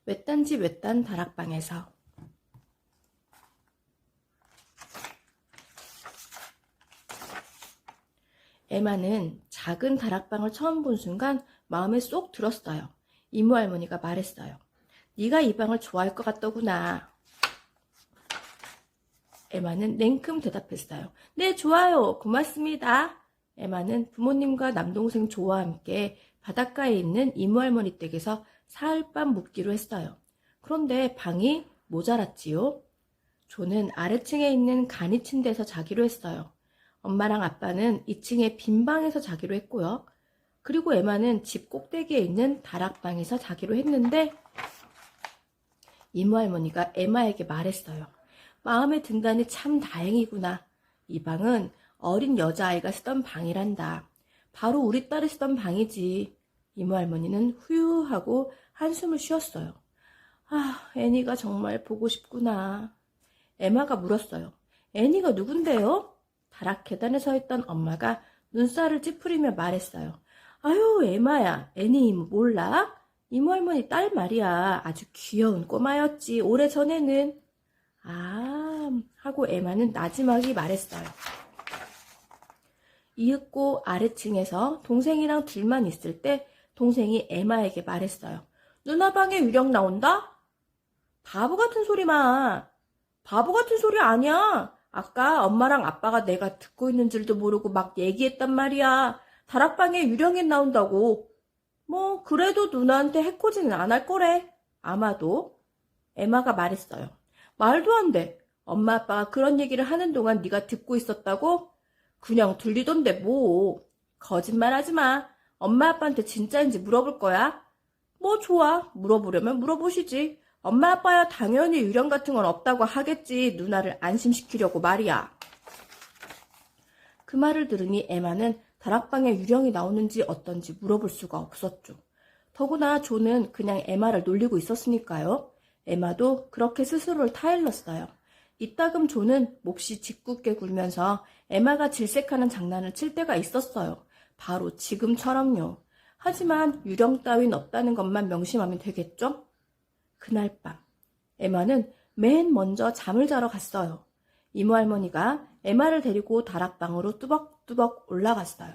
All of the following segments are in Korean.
외딴집 외딴 다락방에서. 에마는 작은 다락방을 처음 본 순간 마음에 쏙 들었어요. 이모 할머니가 말했어요. 네가 이 방을 좋아할 것 같더구나. 에마는 냉큼 대답했어요. 네, 좋아요. 고맙습니다. 에마는 부모님과 남동생 조와 함께 바닷가에 있는 이모 할머니 댁에서 사흘밤 묵기로 했어요. 그런데 방이 모자랐지요. 조는 아래층에 있는 간이 침대에서 자기로 했어요. 엄마랑 아빠는 2층의 빈 방에서 자기로 했고요. 그리고 에마는 집 꼭대기에 있는 다락방에서 자기로 했는데 이모 할머니가 에마에게 말했어요. 마음에 든다니 참 다행이구나. 이 방은 어린 여자아이가 쓰던 방이란다. 바로 우리 딸이 쓰던 방이지. 이모 할머니는 후유하고 한숨을 쉬었어요. 아, 애니가 정말 보고 싶구나. 에마가 물었어요. 애니가 누군데요? 다락 계단에 서 있던 엄마가 눈살을 찌푸리며 말했어요. 아유, 에마야, 애니 이모 몰라? 이모 할머니 딸 말이야. 아주 귀여운 꼬마였지. 오래전에는. 아, 하고 에마는 나지막이 말했어요. 이윽고 아래층에서 동생이랑 둘만 있을 때 동생이 에마에게 말했어요. 누나 방에 유령 나온다? 바보 같은 소리 마. 바보 같은 소리 아니야. 아까 엄마랑 아빠가 내가 듣고 있는 줄도 모르고 막 얘기했단 말이야. 다락방에 유령이 나온다고. 뭐 그래도 누나한테 해코지는 안 할 거래. 아마도. 에마가 말했어요. 말도 안 돼. 엄마 아빠가 그런 얘기를 하는 동안 네가 듣고 있었다고? 그냥 들리던데 뭐. 거짓말하지 마. 엄마 아빠한테 진짜인지 물어볼 거야. 뭐 좋아. 물어보려면 물어보시지. 엄마 아빠야 당연히 유령 같은 건 없다고 하겠지. 누나를 안심시키려고 말이야. 그 말을 들으니 에마는 다락방에 유령이 나오는지 어떤지 물어볼 수가 없었죠. 더구나 조는 그냥 에마를 놀리고 있었으니까요. 에마도 그렇게 스스로를 타일렀어요. 이따금 조는 몹시 짓궂게 굴면서 에마가 질색하는 장난을 칠 때가 있었어요. 바로 지금처럼요. 하지만 유령 따윈 없다는 것만 명심하면 되겠죠? 그날 밤 에마는 맨 먼저 잠을 자러 갔어요. 이모 할머니가 에마를 데리고 다락방으로 뚜벅뚜벅 올라갔어요.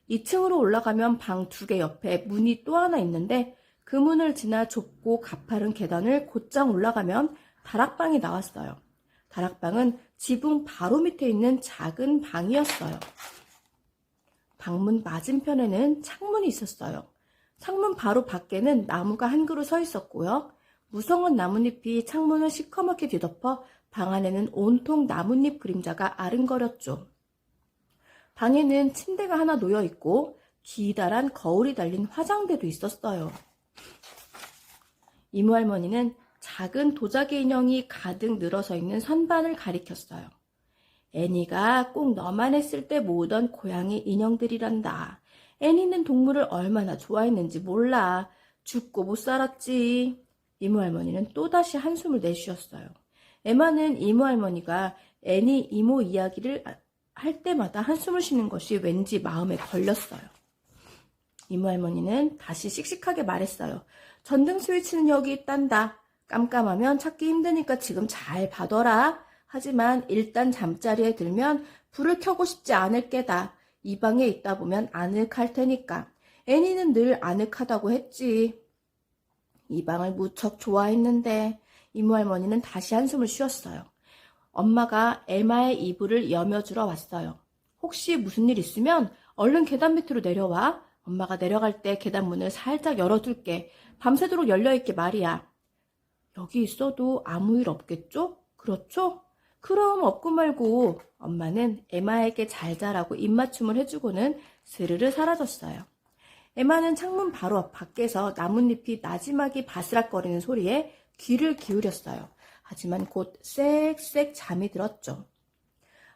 2층으로 올라가면 방 2개 옆에 문이 또 하나 있는데 그 문을 지나 좁고 가파른 계단을 곧장 올라가면 다락방이 나왔어요. 다락방은 지붕 바로 밑에 있는 작은 방이었어요. 방문 맞은편에는 창문이 있었어요. 창문 바로 밖에는 나무가 한 그루 서 있었고요. 무성한 나뭇잎이 창문을 시커멓게 뒤덮어 방 안에는 온통 나뭇잎 그림자가 아른거렸죠. 방에는 침대가 하나 놓여 있고 기다란 거울이 달린 화장대도 있었어요. 이모 할머니는 작은 도자기 인형이 가득 늘어서 있는 선반을 가리켰어요. 애니가 꼭 너만 했을 때 모으던 고양이 인형들이란다. 애니는 동물을 얼마나 좋아했는지 몰라. 죽고 못 살았지. 이모 할머니는 또다시 한숨을 내쉬었어요. 에마는 이모 할머니가 애니 이모 이야기를 할 때마다 한숨을 쉬는 것이 왠지 마음에 걸렸어요. 이모 할머니는 다시 씩씩하게 말했어요. 전등 스위치는 여기 있단다. 깜깜하면 찾기 힘드니까 지금 잘 봐둬라. 하지만 일단 잠자리에 들면 불을 켜고 싶지 않을 게다. 이 방에 있다 보면 아늑할 테니까. 애니는 늘 아늑하다고 했지. 이 방을 무척 좋아했는데 이모 할머니는 다시 한숨을 쉬었어요. 엄마가 에마의 이불을 여며주러 왔어요. 혹시 무슨 일 있으면 얼른 계단 밑으로 내려와. 엄마가 내려갈 때 계단 문을 살짝 열어둘게. 밤새도록 열려있게 말이야. 여기 있어도 아무 일 없겠죠? 그렇죠? 그럼 없고 말고. 엄마는 에마에게 잘 자라고 입맞춤을 해주고는 스르르 사라졌어요. 에마는 창문 바로 밖에서 나뭇잎이 나지막이 바스락거리는 소리에 귀를 기울였어요. 하지만 곧 쌕쌕 잠이 들었죠.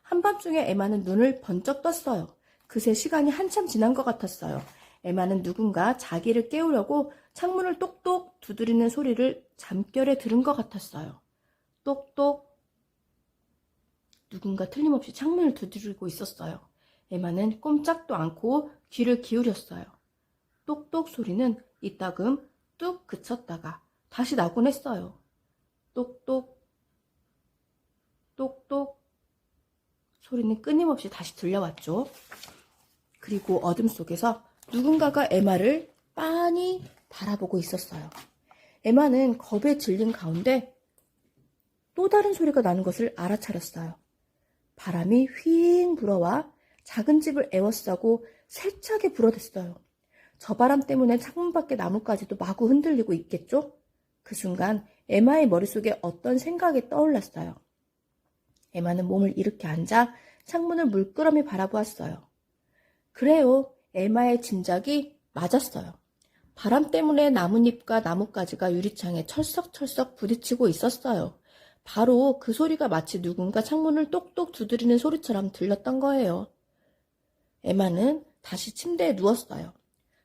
한밤중에 에마는 눈을 번쩍 떴어요. 그새 시간이 한참 지난 것 같았어요. 에마는 누군가 자기를 깨우려고 창문을 똑똑 두드리는 소리를 잠결에 들은 것 같았어요. 똑똑. 누군가 틀림없이 창문을 두드리고 있었어요. 에마는 꼼짝도 않고 귀를 기울였어요. 똑똑 소리는 이따금 뚝 그쳤다가 다시 나곤 했어요. 똑똑, 똑똑 소리는 끊임없이 다시 들려왔죠. 그리고 어둠 속에서 누군가가 에마를 빤히 바라보고 있었어요. 에마는 겁에 질린 가운데 또 다른 소리가 나는 것을 알아차렸어요. 바람이 휘잉 불어와 작은 집을 에워싸고 세차게 불어댔어요. 저 바람 때문에 창문 밖의 나뭇가지도 마구 흔들리고 있겠죠? 그 순간 에마의 머릿속에 어떤 생각이 떠올랐어요. 에마는 몸을 일으켜 앉아 창문을 물끄러미 바라보았어요. 그래요. 에마의 짐작이 맞았어요. 바람 때문에 나뭇잎과 나뭇가지가 유리창에 철썩철썩 부딪히고 있었어요. 바로 그 소리가 마치 누군가 창문을 똑똑 두드리는 소리처럼 들렸던 거예요. 에마는 다시 침대에 누웠어요.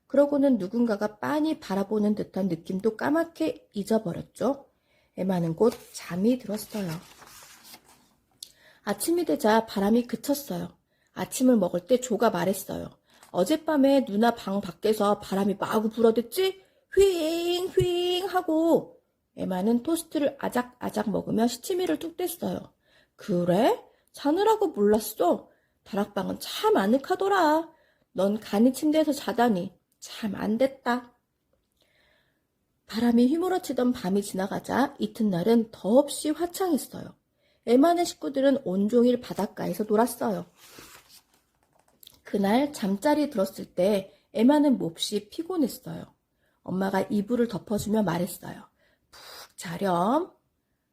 그러고는 누군가가 빤히 바라보는 듯한 느낌도 까맣게 잊어버렸죠. 에마는 곧 잠이 들었어요. 아침이 되자 바람이 그쳤어요. 아침을 먹을 때 조가 말했어요. 어젯밤에 누나 방 밖에서 바람이 마구 불어댔지? 휘잉 휘잉 하고. 에마는 토스트를 아작아작 먹으며 시치미를 뚝 뗐어요. 그래? 자느라고 몰랐어. 다락방은 참 아늑하더라. 넌 간이 침대에서 자다니 참 안됐다. 바람이 휘몰아치던 밤이 지나가자 이튿날은 더없이 화창했어요. 에마네 식구들은 온종일 바닷가에서 놀았어요. 그날 잠자리에 들었을 때 에마는 몹시 피곤했어요. 엄마가 이불을 덮어주며 말했어요. 푹 자렴.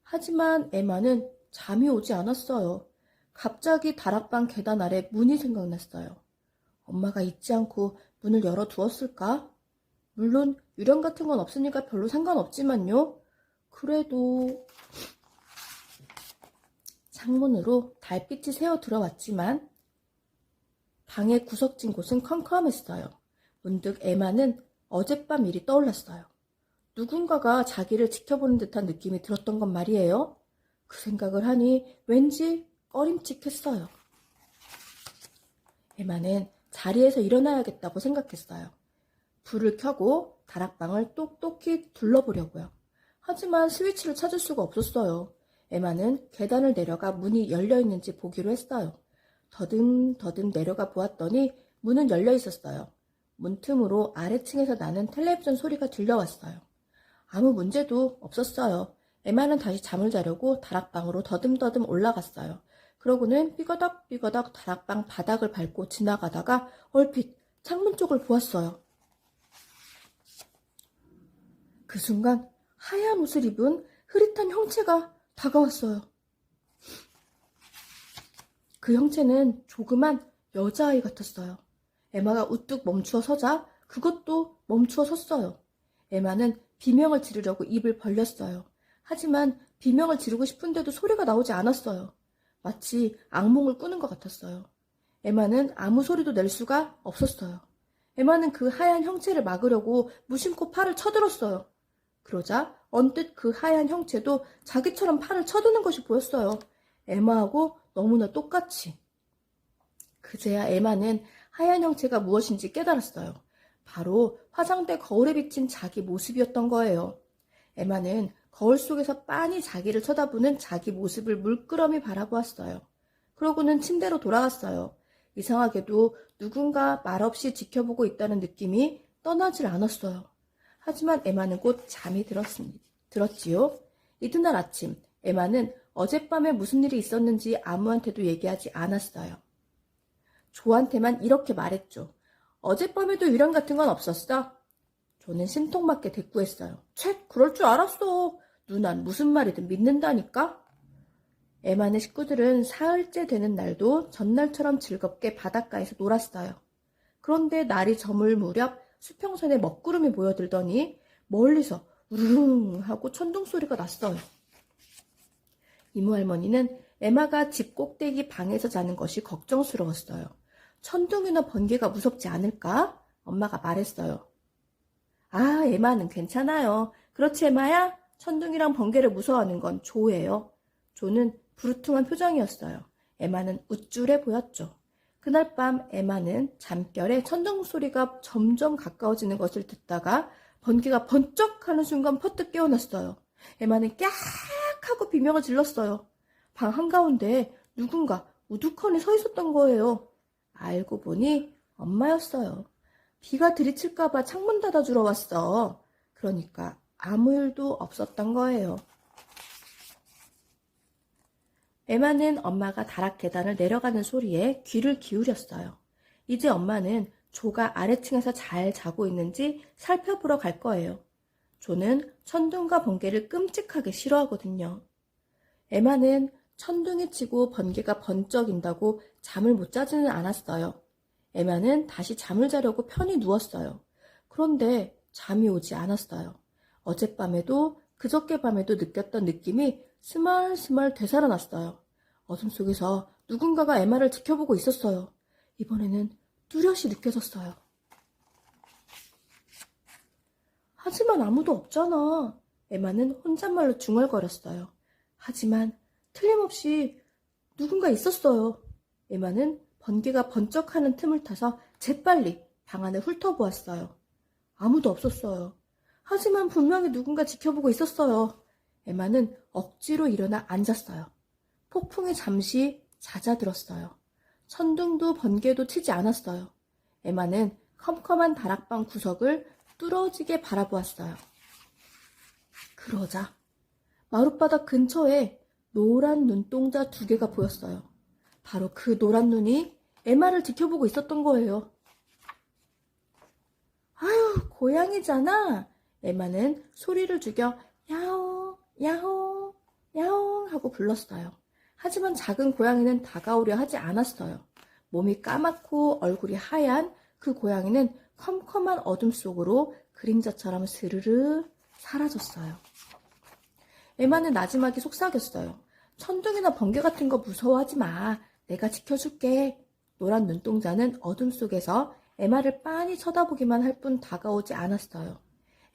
하지만 에마는 잠이 오지 않았어요. 갑자기 다락방 계단 아래 문이 생각났어요. 엄마가 잊지 않고 문을 열어두었을까? 물론 유령 같은 건 없으니까 별로 상관없지만요. 그래도 창문으로 달빛이 새어 들어왔지만 방의 구석진 곳은 컴컴했어요. 문득 에마는 어젯밤 일이 떠올랐어요. 누군가가 자기를 지켜보는 듯한 느낌이 들었던 건 말이에요. 그 생각을 하니 왠지 꺼림칙했어요. 에마는 자리에서 일어나야겠다고 생각했어요. 불을 켜고 다락방을 똑똑히 둘러보려고요. 하지만 스위치를 찾을 수가 없었어요. 에마는 계단을 내려가 문이 열려있는지 보기로 했어요. 더듬더듬 내려가 보았더니 문은 열려 있었어요. 문틈으로 아래층에서 나는 텔레비전 소리가 들려왔어요. 아무 문제도 없었어요. 에마는 다시 잠을 자려고 다락방으로 더듬더듬 올라갔어요. 그러고는 삐거덕삐거덕 다락방 바닥을 밟고 지나가다가 얼핏 창문 쪽을 보았어요. 그 순간 하얀 옷을 입은 흐릿한 형체가 다가왔어요. 그 형체는 조그만 여자아이 같았어요. 에마가 우뚝 멈추어 서자 그것도 멈추어 섰어요. 에마는 비명을 지르려고 입을 벌렸어요. 하지만 비명을 지르고 싶은데도 소리가 나오지 않았어요. 마치 악몽을 꾸는 것 같았어요. 에마는 아무 소리도 낼 수가 없었어요. 에마는 그 하얀 형체를 막으려고 무심코 팔을 쳐들었어요. 그러자 언뜻 그 하얀 형체도 자기처럼 팔을 쳐드는 것이 보였어요. 에마하고 너무나 똑같이. 그제야 에마는 하얀 형체가 무엇인지 깨달았어요. 바로 화장대 거울에 비친 자기 모습이었던 거예요. 에마는 거울 속에서 빤히 자기를 쳐다보는 자기 모습을 물끄러미 바라보았어요. 그러고는 침대로 돌아갔어요. 이상하게도 누군가 말없이 지켜보고 있다는 느낌이 떠나질 않았어요. 하지만 에마는 곧 잠이 들었지요. 이튿날 아침, 에마는 어젯밤에 무슨 일이 있었는지 아무한테도 얘기하지 않았어요. 조한테만 이렇게 말했죠. 어젯밤에도 유령 같은 건 없었어? 조는 신통맞게 대꾸했어요. 쳇, 그럴 줄 알았어. 누난 무슨 말이든 믿는다니까. 에마네 식구들은 사흘째 되는 날도 전날처럼 즐겁게 바닷가에서 놀았어요. 그런데 날이 저물 무렵 수평선에 먹구름이 모여들더니 멀리서 우르릉 하고 천둥 소리가 났어요. 이모 할머니는 에마가 집 꼭대기 방에서 자는 것이 걱정스러웠어요. 천둥이나 번개가 무섭지 않을까? 엄마가 말했어요. 아, 에마는 괜찮아요. 그렇지, 에마야? 천둥이랑 번개를 무서워하는 건 조예요. 조는 부르퉁한 표정이었어요. 에마는 우쭐해 보였죠. 그날 밤 에마는 잠결에 천둥 소리가 점점 가까워지는 것을 듣다가 번개가 번쩍 하는 순간 퍼뜩 깨어났어요. 에마는 깍 하고 비명을 질렀어요. 방 한가운데 누군가 우두커니 서 있었던 거예요. 알고 보니 엄마였어요. 비가 들이칠까봐 창문 닫아주러 왔어. 그러니까 아무 일도 없었던 거예요. 에마는 엄마가 다락 계단을 내려가는 소리에 귀를 기울였어요. 이제 엄마는 조가 아래층에서 잘 자고 있는지 살펴보러 갈 거예요. 조는 천둥과 번개를 끔찍하게 싫어하거든요. 에마는 천둥이 치고 번개가 번쩍인다고 잠을 못 자지는 않았어요. 에마는 다시 잠을 자려고 편히 누웠어요. 그런데 잠이 오지 않았어요. 어젯밤에도 그저께 밤에도 느꼈던 느낌이 스멀스멀 되살아났어요. 어둠 속에서 누군가가 에마를 지켜보고 있었어요. 이번에는 뚜렷이 느껴졌어요. 하지만 아무도 없잖아. 에마는 혼잣말로 중얼거렸어요. 하지만 틀림없이 누군가 있었어요. 에마는 번개가 번쩍하는 틈을 타서 재빨리 방 안을 훑어보았어요. 아무도 없었어요. 하지만 분명히 누군가 지켜보고 있었어요. 에마는 억지로 일어나 앉았어요. 폭풍이 잠시 잦아들었어요. 천둥도 번개도 치지 않았어요. 에마는 컴컴한 다락방 구석을 뚫어지게 바라보았어요. 그러자 마룻바닥 근처에 노란 눈동자 2개가 보였어요. 바로 그 노란 눈이 에마를 지켜보고 있었던 거예요. 아유, 고양이잖아. 에마는 소리를 죽여 야옹, 야옹, 야옹 하고 불렀어요. 하지만 작은 고양이는 다가오려 하지 않았어요. 몸이 까맣고 얼굴이 하얀 그 고양이는 컴컴한 어둠 속으로 그림자처럼 스르르 사라졌어요. 에마는 나지막이 속삭였어요. 천둥이나 번개 같은 거 무서워하지 마. 내가 지켜줄게. 노란 눈동자는 어둠 속에서 에마를 빤히 쳐다보기만 할 뿐 다가오지 않았어요.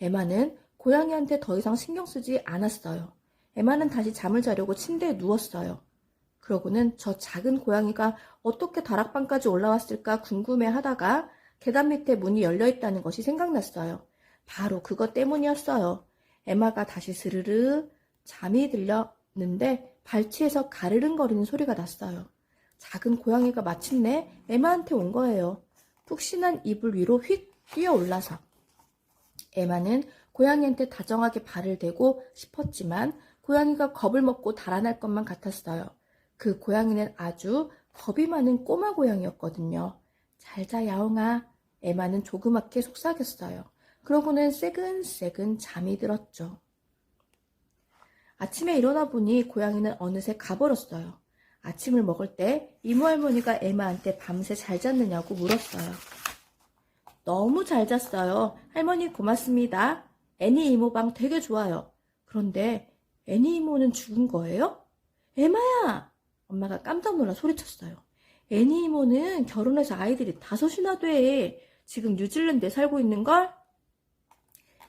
에마는 고양이한테 더 이상 신경 쓰지 않았어요. 에마는 다시 잠을 자려고 침대에 누웠어요. 그러고는 저 작은 고양이가 어떻게 다락방까지 올라왔을까 궁금해하다가 계단 밑에 문이 열려있다는 것이 생각났어요. 바로 그것 때문이었어요. 에마가 다시 스르르 잠이 들렸는데 발치에서 가르릉거리는 소리가 났어요. 작은 고양이가 마침내 에마한테 온 거예요. 푹신한 이불 위로 휙 뛰어올라서. 에마는 고양이한테 다정하게 발을 대고 싶었지만 고양이가 겁을 먹고 달아날 것만 같았어요. 그 고양이는 아주 겁이 많은 꼬마 고양이였거든요. 잘자 야옹아. 에마는 조그맣게 속삭였어요. 그러고는 새근새근 잠이 들었죠. 아침에 일어나 보니 고양이는 어느새 가버렸어요. 아침을 먹을 때 이모 할머니가 에마한테 밤새 잘 잤느냐고 물었어요. 너무 잘 잤어요. 할머니 고맙습니다. 애니 이모 방 되게 좋아요. 그런데 애니 이모는 죽은 거예요? 에마야! 엄마가 깜짝 놀라 소리쳤어요. 애니 이모는 결혼해서 아이들이 5이나 돼. 지금 뉴질랜드에 살고 있는걸?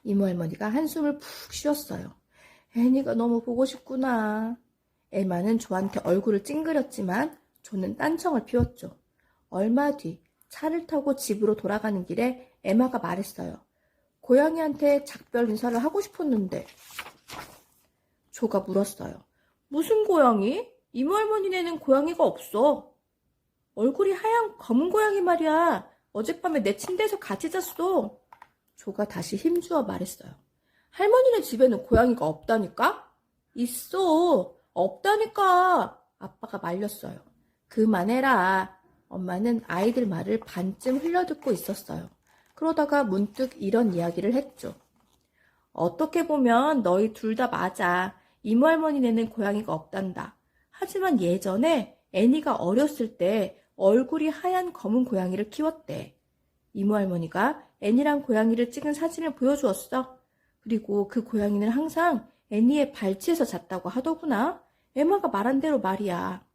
이모 할머니가 한숨을 푹 쉬었어요. 애니가 너무 보고 싶구나. 에마는 조한테 얼굴을 찡그렸지만 조는 딴청을 피웠죠. 얼마 뒤 차를 타고 집으로 돌아가는 길에 에마가 말했어요. 고양이한테 작별 인사를 하고 싶었는데. 조가 물었어요. 무슨 고양이? 이모 할머니네는 고양이가 없어. 얼굴이 하얀 검은 고양이 말이야. 어젯밤에 내 침대에서 같이 잤어. 조가 다시 힘주어 말했어요. 할머니네 집에는 고양이가 없다니까? 있어. 없다니까. 아빠가 말렸어요. 그만해라. 엄마는 아이들 말을 반쯤 흘려듣고 있었어요. 그러다가 문득 이런 이야기를 했죠. 어떻게 보면 너희 둘 다 맞아. 이모 할머니네는 고양이가 없단다. 하지만 예전에 애니가 어렸을 때 얼굴이 하얀 검은 고양이를 키웠대. 이모 할머니가 애니랑 고양이를 찍은 사진을 보여주었어. 그리고 그 고양이는 항상 애니의 발치에서 잤다고 하더구나. 에마가 말한 대로 말이야.